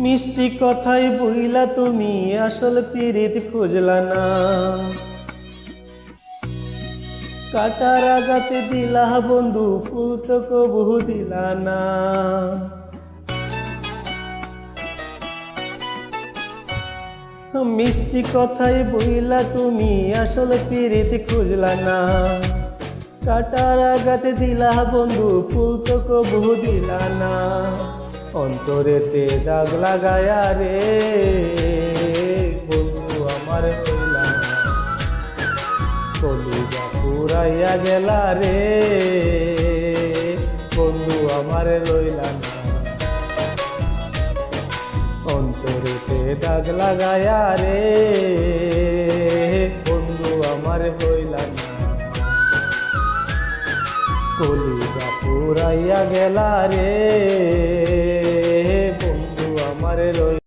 মিষ্টি কথাই বইলা তুমি আসল পিরিত খুঁজলা না, কাটার আগাতে দিলা বন্ধু ফুল তো কবু দিলা না। মিষ্টি কথাই বইলা তুমি আসল পিরিত খুঁজলা না, কাটার আগাতে দিলা বন্ধু ফুল তো কবু দিলা না। অন্তরেতে দাগ লাগায়া রে বন্ধু আমার হইলা না, কলিজা পুরাইয়া গেলা রে বন্ধু আমার রইলা না। অন্তরেতে দাগ লাগায়া রে বন্ধু আমার হইলা না, কলিজা পুরাইয়া গেলা রে বন্ধু আমার রইলা।